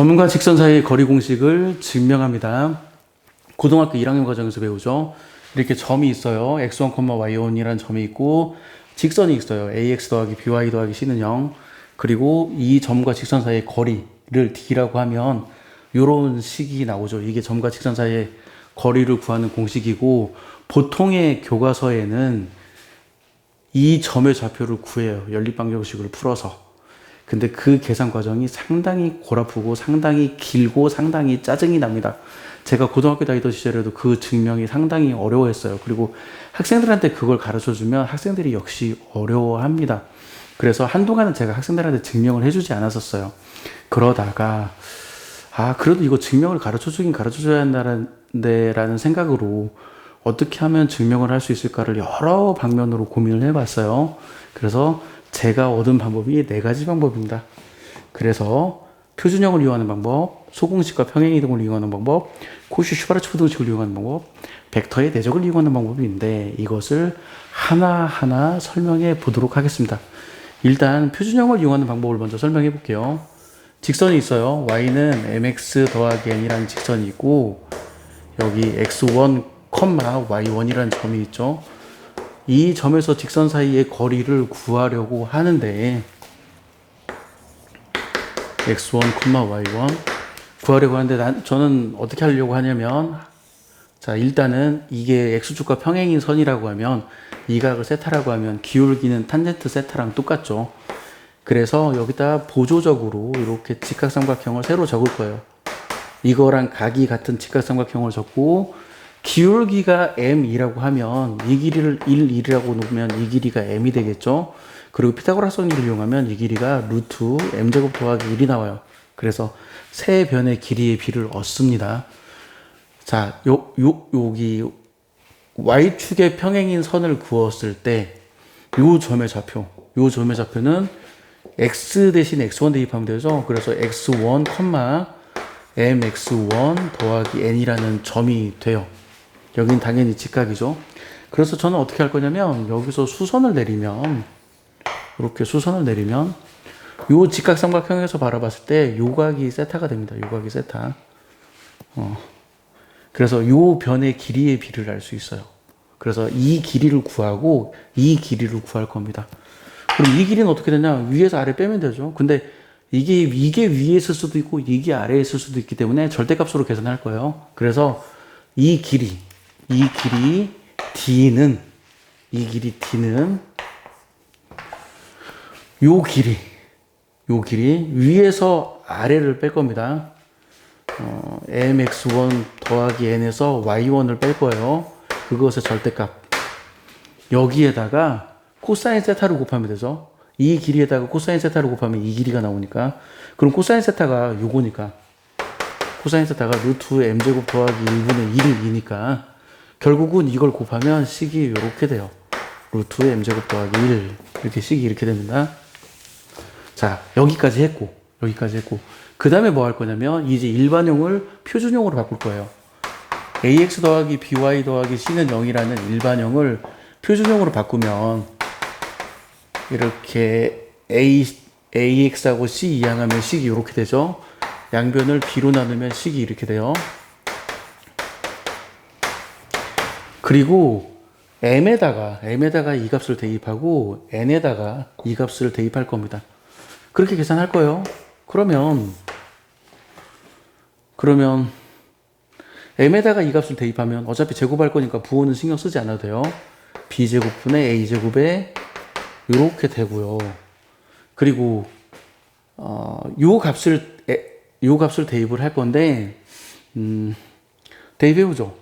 점과 직선 사이의 거리 공식을 증명합니다. 고등학교 1학년 과정에서 배우죠. 이렇게 점이 있어요. x1, y1이라는 점이 있고 직선이 있어요. ax 더하기 by 더하기 c는 0. 그리고 이 점과 직선 사이의 거리를 d라고 하면 이런 식이 나오죠. 이게 점과 직선 사이의 거리를 구하는 공식이고 보통의 교과서에는 이 점의 좌표를 구해요. 연립방정식을 풀어서. 근데 그 계산 과정이 상당히 골아프고 상당히 길고 상당히 짜증이 납니다. 제가 고등학교 다니던 시절에도 그 증명이 상당히 어려워했어요. 그리고 학생들한테 그걸 가르쳐 주면 학생들이 역시 어려워합니다. 그래서 한동안은 제가 학생들한테 증명을 해주지 않았었어요. 그러다가 그래도 이거 증명을 가르쳐 주긴 가르쳐 줘야 한다는 생각으로 어떻게 하면 증명을 할 수 있을까를 여러 방면으로 고민을 해봤어요. 그래서 제가 얻은 방법이 4가지 방법입니다. 그래서 표준형을 이용하는 방법, 소공식과 평행이동을 이용하는 방법, 코시-슈바르츠 부등식을 이용하는 방법, 벡터의 대적을 이용하는 방법이 있는데 이것을 하나하나 설명해 보도록 하겠습니다. 일단 표준형을 이용하는 방법을 먼저 설명해 볼게요. 직선이 있어요. y는 mx 더하기 n이라는 직선이 있고 여기 x1, y1이라는 점이 있죠. 이 점에서 직선 사이의 거리를 구하려고 하는데 x1, y1 구하려고 하는데 저는 어떻게 하려고 하냐면 자 일단은 이게 x축과 평행인 선이라고 하면 이 각을 세타라고 하면 기울기는 탄젠트 세타랑 똑같죠. 그래서 여기다 보조적으로 이렇게 직각삼각형을 새로 적을 거예요. 이거랑 각이 같은 직각삼각형을 적고 기울기가 m이라고 하면 이 길이를 1, 1이라고 놓으면 이 길이가 m이 되겠죠. 그리고 피타고라스 원리를 이용하면 이 길이가 루트 m제곱 더하기 1이 나와요. 그래서 세 변의 길이의 비를 얻습니다. 자, 여기 y축의 평행인 선을 그었을 때 요 점의 좌표는 x 대신 x1 대입하면 되죠. 그래서 x1, mx1 더하기 n이라는 점이 돼요. 여긴 당연히 직각이죠. 그래서 저는 어떻게 할 거냐면 여기서 수선을 내리면 이렇게 수선을 내리면 요 직각삼각형에서 바라봤을 때 요각이 세타가 됩니다. 요각이 세타. 그래서 요 변의 길이의 비를 알 수 있어요. 그래서 이 길이를 구하고 이 길이를 구할 겁니다. 그럼 이 길이는 어떻게 되냐? 위에서 아래 빼면 되죠. 근데 이게 위에 있을 수도 있고 이게 아래에 있을 수도 있기 때문에 절대값으로 계산할 거예요. 그래서 이 길이 D는 요 길이 위에서 아래를 뺄 겁니다. mx1 더하기 n에서 y1을 뺄 거예요. 그것의 절대값. 여기에다가 코사인 세타를 곱하면 되죠. 이 길이에다가 코사인 세타를 곱하면 이 길이가 나오니까. 그럼 코사인 세타가 요거니까. 코사인 세타가 루트 m제곱 더하기 1분의 1이니까 결국은 이걸 곱하면 식이 이렇게 돼요. 루트 m제곱 더하기 1 이렇게 식이 이렇게 됩니다. 자, 여기까지 했고 그 다음에 뭐 할 거냐면 이제 일반형을 표준형으로 바꿀 거예요. ax 더하기 by 더하기 c는 0이라는 일반형을 표준형으로 바꾸면 이렇게 ax하고 c 이항하면 식이 이렇게 되죠. 양변을 b로 나누면 식이 이렇게 돼요. 그리고 m에다가 이 값을 대입하고 n에다가 이 값을 대입할 겁니다. 그렇게 계산할 거예요. 그러면 m에다가 이 값을 대입하면 어차피 제곱할 거니까 부호는 신경 쓰지 않아도 돼요. b제곱분의 a제곱에 이렇게 되고요. 그리고 요 값을 대입을 할 건데 대입해보죠.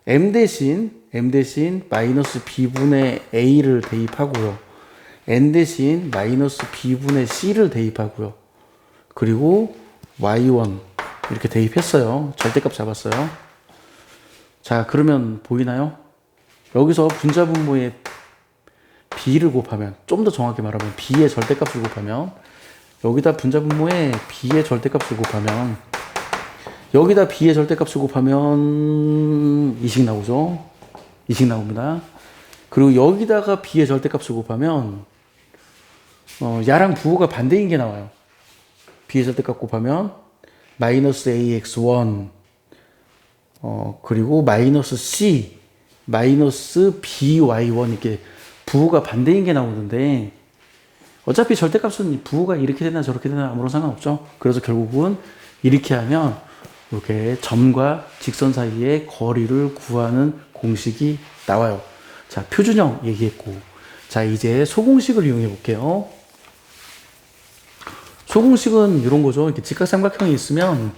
m 대신 마이너스 b분의 a를 대입하고요. n 대신 마이너스 b분의 c를 대입하고요. 그리고 y1 이렇게 대입했어요. 절대값 잡았어요. 자, 그러면 보이나요? 여기서 분자분모의 b를 곱하면, 좀 더 정확히 말하면 b의 절대값을 곱하면, 여기다 분자분모의 b의 절대값을 곱하면, 여기다 b의 절대값을 곱하면 이식 나오죠? 이식 나옵니다. 그리고 여기다가 b의 절대값을 곱하면 야랑 부호가 반대인 게 나와요. b의 절대값 곱하면 마이너스 ax1, 그리고 마이너스 c, 마이너스 by1 이렇게 부호가 반대인 게 나오는데 어차피 절대값은 부호가 이렇게 되나 저렇게 되나 아무런 상관없죠. 그래서 결국은 이렇게 하면 이렇게 점과 직선 사이의 거리를 구하는 공식이 나와요. 자, 표준형 얘기했고, 자, 이제 소공식을 이용해 볼게요. 소공식은 이런 거죠. 이렇게 직각삼각형이 있으면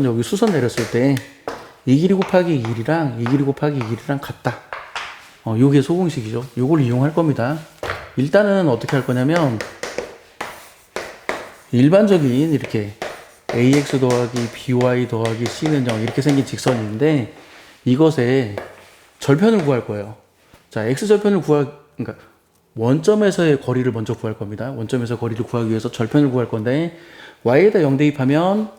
여기 수선 내렸을 때 이 길이 곱하기 이 길이랑 이 길이 곱하기 이 길이랑 같다. 요게 소공식이죠. 요걸 이용할 겁니다. 일단은 어떻게 할 거냐면 일반적인 이렇게 ax 더하기 by 더하기 c는 0 이렇게 생긴 직선이 있는데 이것에 절편을 구할 거예요. 자, x절편을 그러니까 원점에서의 거리를 먼저 구할 겁니다. 원점에서 거리를 구하기 위해서 절편을 구할 건데 y에다 0 대입하면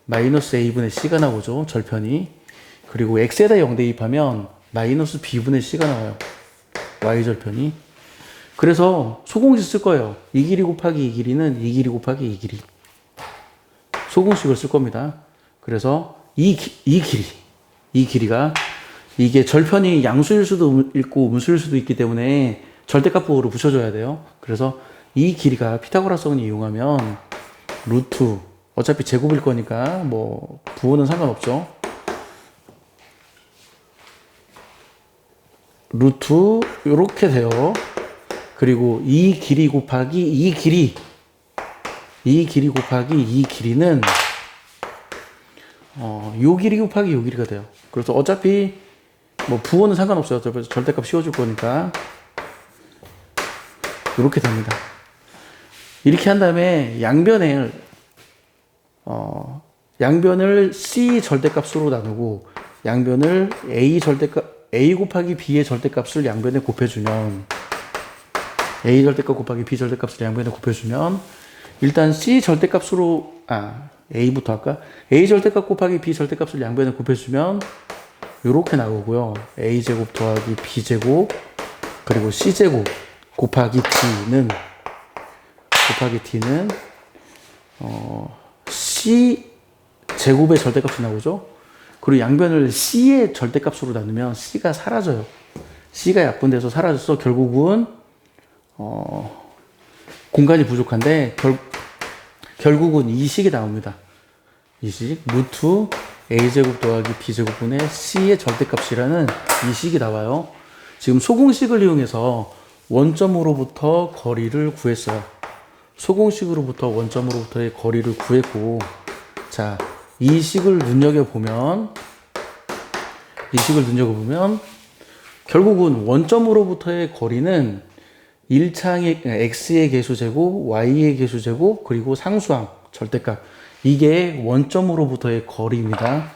마이너스 a분의 c가 나오죠. 절편이. 그리고 x에다 0 대입하면 마이너스 b분의 c가 나와요. y절편이. 그래서 소공식 쓸 거예요. 이 길이 곱하기 이 길이는 이 길이 곱하기 이 길이. 소공식을 쓸 겁니다. 그래서 이 길이가 이게 절편이 양수일 수도 있고 음수일 수도 있기 때문에 절대값 부호로 붙여줘야 돼요. 그래서 이 길이가 피타고라스원을 이용하면 루트, 어차피 제곱일 거니까 뭐 부호는 상관없죠. 루트 이렇게 돼요. 그리고 이 길이 곱하기 이 길이 곱하기 이 길이는 요 길이 곱하기 요 길이가 돼요. 그래서 어차피 뭐 부호는 상관없어요. 어차피 절대값 씌워줄 거니까 이렇게 됩니다. 이렇게 한 다음에 양변을 c 절대값으로 나누고 양변을 a 곱하기 b의 절대값을 양변에 곱해주면 a 절대값 곱하기 b 절대값을 양변에 곱해주면 일단 c 절대값으로 a부터 할까? a 절대값 곱하기 b 절대값을 양변에 곱해주면 이렇게 나오고요. a제곱 더하기 b제곱 그리고 c제곱 곱하기 t는 c 제곱의 절대값이 나오죠. 그리고 양변을 c의 절대값으로 나누면 c가 사라져요. c가 약분돼서 사라져서 결국은 공간이 부족한데 결국은 이 식이 나옵니다. 이 식 루트 a제곱 더하기 b제곱분의 c의 절대값이라는 이 식이 나와요. 지금 소공식을 이용해서 원점으로부터 거리를 구했어요. 소공식으로부터 원점으로부터의 거리를 구했고, 자, 이 식을 눈여겨보면 결국은 원점으로부터의 거리는 1창의 x의 개수제곱, y의 개수제곱, 그리고 상수항, 절대값. 이게 원점으로부터의 거리입니다.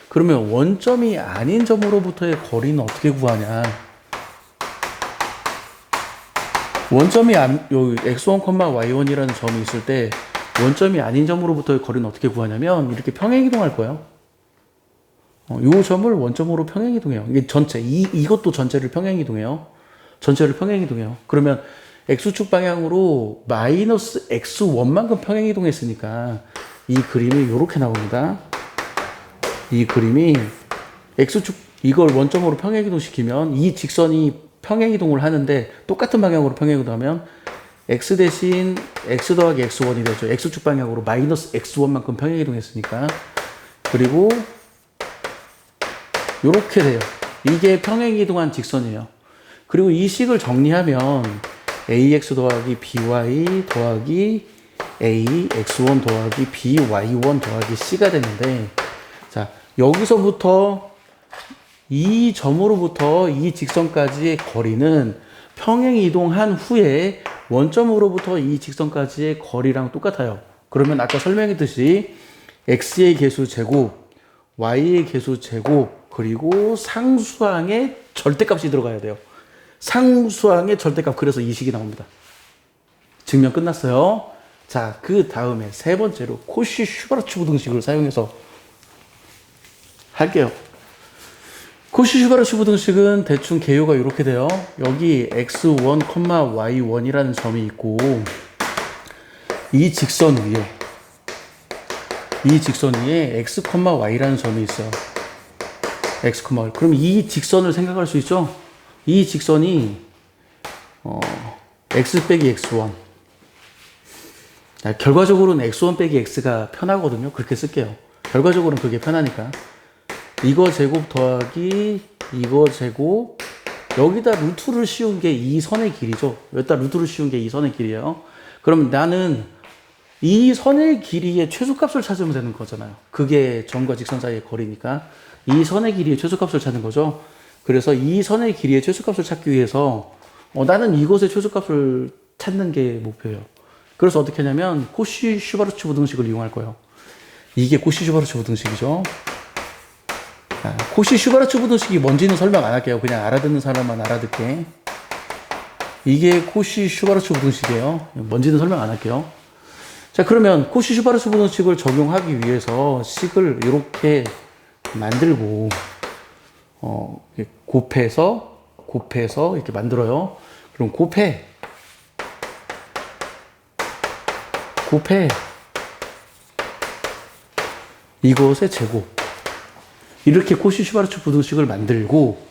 그러면 원점이 아닌 점으로부터의 거리는 어떻게 구하냐? 원점이 요 x1, y1이라는 점이 있을 때 원점이 아닌 점으로부터의 거리는 어떻게 구하냐면 이렇게 평행이동할 거예요. 요 점을 원점으로 평행이동해요. 이게 전체, 이것도 전체를 평행이동해요. 그러면 x축 방향으로 마이너스 x1만큼 평행이동했으니까 이 그림이 이렇게 나옵니다. 이 그림이 x축 이걸 원점으로 평행이동시키면 이 직선이 평행이동을 하는데 똑같은 방향으로 평행이동하면 x 대신 x 더하기 x1이 되죠. x축 방향으로 마이너스 x1만큼 평행이동했으니까. 그리고 이렇게 돼요. 이게 평행이동한 직선이에요. 그리고 이 식을 정리하면 ax 더하기 by 더하기 a x1 더하기 by1 더하기 c가 되는데, 자, 여기서부터 이 점으로부터 이 직선까지의 거리는 평행 이동한 후에 원점으로부터 이 직선까지의 거리랑 똑같아요. 그러면 아까 설명했듯이 x의 개수 제곱, y의 개수 제곱, 그리고 상수항의 절대값이 들어가야 돼요. 상수항의 절대값. 그래서 이 식이 나옵니다. 증명 끝났어요. 자, 그 다음에 세 번째로 코시-슈바르츠 부등식을 사용해서 할게요. 코시-슈바르츠 부등식은 대충 개요가 이렇게 돼요. 여기 x1, y1이라는 점이 있고 이 직선 위에 이 직선 위에 x, y라는 점이 있어요. x, y. 그럼 이 직선을 생각할 수 있죠? 이 직선이 x 빼기 x1. 결과적으로는 x1 빼기 x가 편하거든요. 그렇게 쓸게요. 결과적으로는 그게 편하니까. 이거 제곱 더하기 이거 제곱, 여기다 루트를 씌운 게 이 선의 길이죠. 여기다 루트를 씌운 게 이 선의 길이에요. 그럼 나는 이 선의 길이의 최소값을 찾으면 되는 거잖아요. 그게 점과 직선 사이의 거리니까 이 선의 길이의 최소값을 찾는 거죠. 그래서 이 선의 길이의 최소값을 찾기 위해서 나는 이것의 최소값을 찾는 게 목표예요. 그래서 어떻게 하냐면 코시-슈바르츠 부등식을 이용할 거예요. 이게 코시-슈바르츠 부등식이죠. 코시-슈바르츠 부등식이 뭔지는 설명 안 할게요. 그냥 알아듣는 사람만 알아듣게. 이게 코시-슈바르츠 부등식이에요. 뭔지는 설명 안 할게요. 자, 그러면 코시-슈바르츠 부등식을 적용하기 위해서 식을 이렇게 만들고 곱해서 이렇게 만들어요. 그럼 곱해 이것의 제곱, 이렇게 코시-슈바르츠 부등식을 만들고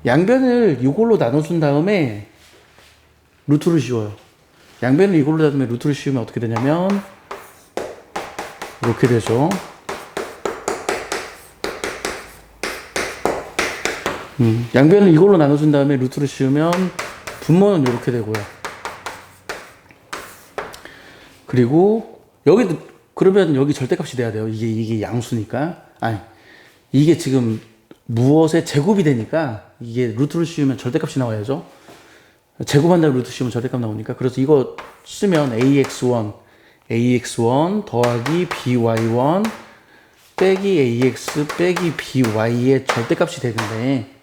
양변을 이걸로 나눠준 다음에 루트를 씌워요. 양변을 이걸로 나누면 루트를 씌우면 어떻게 되냐면 이렇게 되죠. 양변을 이걸로 나눠준 다음에 루트를 씌우면 분모는 이렇게 되고요. 그리고 그러면 여기 절대값이 돼야 돼요. 이게 양수니까. 아니, 이게 지금 무엇의 제곱이 되니까 이게 루트를 씌우면 절대값이 나와야죠. 제곱한다고 루트 씌우면 절대값 나오니까. 그래서 이거 쓰면 ax1 더하기 by1 빼기 ax 빼기 by의 절대값이 되는데,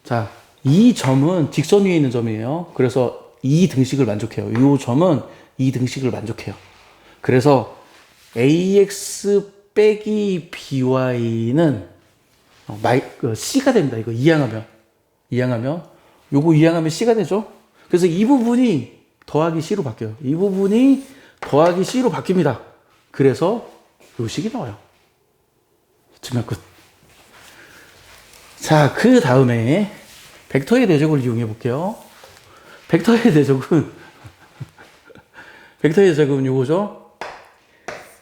자, 이 점은 직선 위에 있는 점이에요. 그래서 이 등식을 만족해요. 이 점은 이 등식을 만족해요. 그래서 ax 빼기 by는 c가 됩니다. 이거 이항하면 요거 이항하면 c가 되죠. 그래서 이 부분이 더하기 c로 바뀌어요. 이 부분이 더하기 c로 바뀝니다. 그래서 요 식이 나와요. 증명 끝. 자, 그 다음에 벡터의 대적을 이용해 볼게요. 벡터의 대적은 요거죠.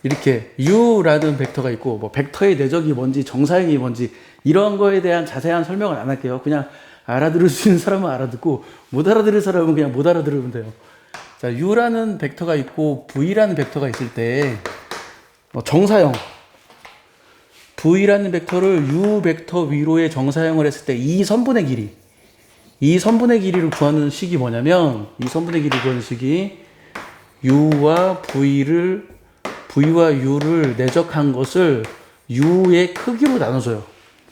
이렇게 u라는 벡터가 있고, 뭐 벡터의 대적이 뭔지 정사형이 뭔지 이런 거에 대한 자세한 설명을 안 할게요. 그냥 알아들을 수 있는 사람은 알아듣고 못 알아들을 사람은 그냥 못 알아들으면 돼요. 자, u라는 벡터가 있고 v라는 벡터가 있을 때 정사형 v라는 벡터를 u 벡터 위로의 정사형을 했을 때 이 선분의 길이를 구하는 식이 뭐냐면, 이 선분의 길이를 구하는 식이 u와 u를 내적한 것을 u의 크기로 나눠줘요.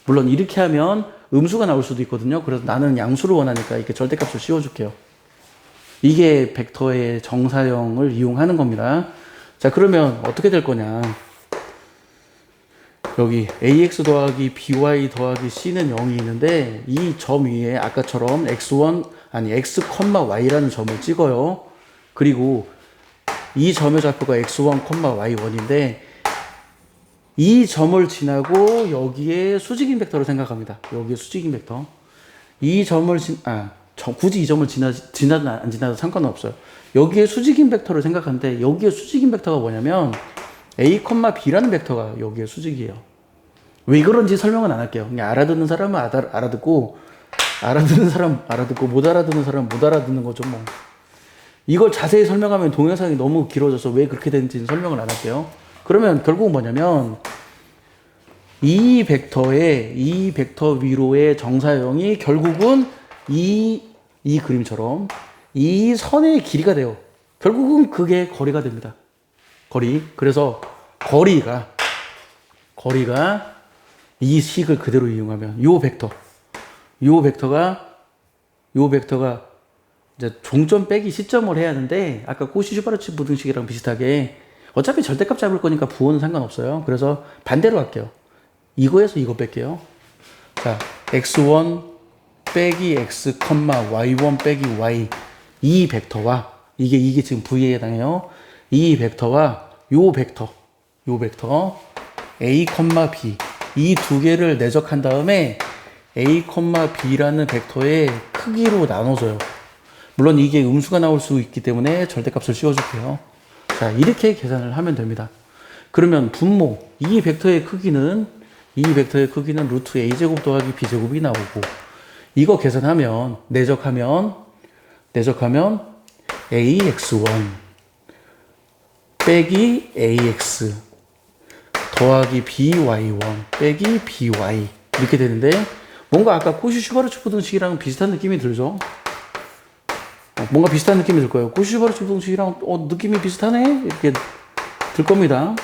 물론 이렇게 하면 음수가 나올 수도 있거든요. 그래서 나는 양수를 원하니까 이렇게 절대값을 씌워줄게요. 이게 벡터의 정사형을 이용하는 겁니다. 자, 그러면 어떻게 될 거냐. 여기 ax 더하기 by 더하기 c는 0이 있는데, 이 점 위에 아까처럼 x, y라는 점을 찍어요. 그리고 이 점의 좌표가 x1, y1인데 이 점을 지나고 여기에 수직인 벡터를 생각합니다. 여기에 수직인 벡터. 이 점을 굳이 이 점을 지나든 안 지나도 상관은 없어요. 여기에 수직인 벡터를 생각하는데, 여기에 수직인 bek터가 뭐냐면 a, b라는 벡터가 여기에 수직이에요. 왜 그런지 설명은 안 할게요. 그냥 알아듣는 사람은 알아듣고, 알아듣는 사람 알아듣고, 못 알아듣는 사람은 못 알아듣는 거죠, 뭐. 이걸 자세히 설명하면 동영상이 너무 길어져서 왜 그렇게 되는지는 설명을 안 할게요. 그러면 결국은 뭐냐면, 이 벡터 위로의 정사형이 결국은 이 그림처럼 이 선의 길이가 돼요. 결국은 그게 거리가 됩니다. 그래서 거리가 이 식을 그대로 이용하면 요 벡터가 이제 종점 빼기 시점을 해야 하는데, 아까 코시-슈바르츠 부등식이랑 비슷하게 어차피 절대값 잡을 거니까 부호는 상관없어요. 그래서 반대로 할게요. 이거에서 이거 뺄게요. 자, x1 빼기 x, y1 빼기 y, 이 벡터와 이게 지금 v에 해당해요. 이 벡터와 요 벡터 a, b 이 두 개를 내적한 다음에 a, b라는 벡터의 크기로 나눠줘요. 물론 이게 음수가 나올 수 있기 때문에 절대값을 씌워줄게요. 자, 이렇게 계산을 하면 됩니다. 그러면 분모, 이 벡터의 크기는 루트 a제곱 더하기 b제곱이 나오고, 이거 계산하면, 내적하면 ax1 빼기 ax 더하기 by1 빼기 by 이렇게 되는데, 뭔가 아까 코시 슈바르츠 부등식이랑 비슷한 느낌이 들죠? 뭔가 비슷한 느낌이 들 거예요. 코시 슈바르츠 부등식이랑 느낌이 비슷하네? 이렇게 들 겁니다.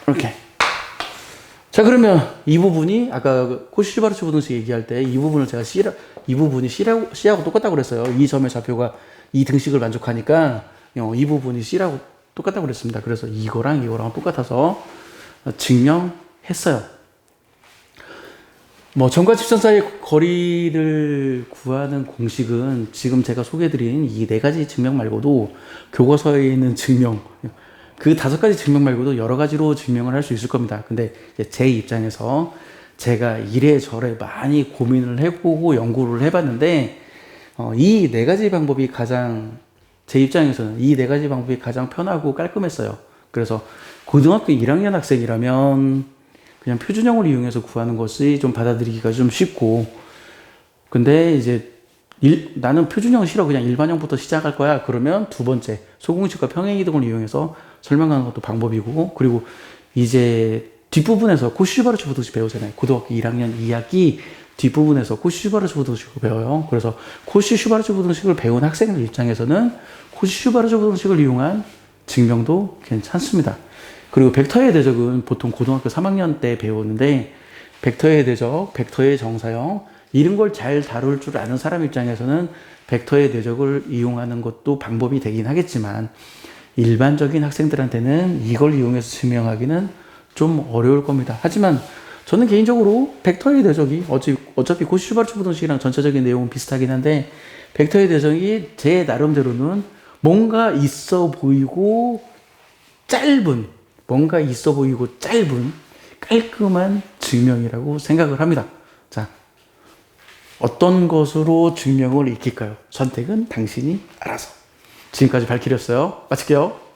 이렇게. 자, 그러면 이 부분이 아까 코시 슈바르츠 부등식 얘기할 때 이 부분을 제가 이 부분이 C하고 똑같다고 그랬어요. 이 점의 좌표가 이 등식을 만족하니까 이 부분이 C라고 똑같다고 그랬습니다. 그래서 이거랑 똑같아서 증명했어요. 뭐 점과 직선 사이의 거리를 구하는 공식은 지금 제가 소개해드린 이 네 가지 증명 말고도 교과서에 있는 증명, 그 5가지 증명 말고도 여러 가지로 증명을 할 수 있을 겁니다. 근데 제 입장에서 제가 이래저래 많이 고민을 해보고 연구를 해봤는데 이 네 가지 방법이 제 입장에서는 이 네 가지 방법이 가장 편하고 깔끔했어요. 그래서 고등학교 1학년 학생이라면 그냥 표준형을 이용해서 구하는 것이 좀 받아들이기가 좀 쉽고, 근데 이제 나는 표준형 싫어, 그냥 일반형부터 시작할 거야, 그러면 두 번째 소공식과 평행이동을 이용해서 설명하는 것도 방법이고, 그리고 이제 뒷부분에서 코시-슈바르츠 부등식 배우잖아요. 고등학교 1학년 2학기 뒷부분에서 코시-슈바르츠 부등식을 배워요. 그래서 코시-슈바르츠 부등식을 배운 학생들 입장에서는 코시-슈바르츠 부등식을 이용한 증명도 괜찮습니다. 그리고 벡터의 대적은 보통 고등학교 3학년 때 배우는데, 벡터의 대적, 벡터의 정사형, 이런 걸 잘 다룰 줄 아는 사람 입장에서는 벡터의 대적을 이용하는 것도 방법이 되긴 하겠지만, 일반적인 학생들한테는 이걸 이용해서 증명하기는 좀 어려울 겁니다. 하지만 저는 개인적으로 벡터의 대적이 어차피 코시-슈바르츠 부등식이랑 전체적인 내용은 비슷하긴 한데, 벡터의 대적이 제 나름대로는 뭔가 있어 보이고 짧은 깔끔한 증명이라고 생각을 합니다. 자, 어떤 것으로 증명을 익힐까요? 선택은 당신이 알아서. 지금까지 발키리였어요. 마칠게요.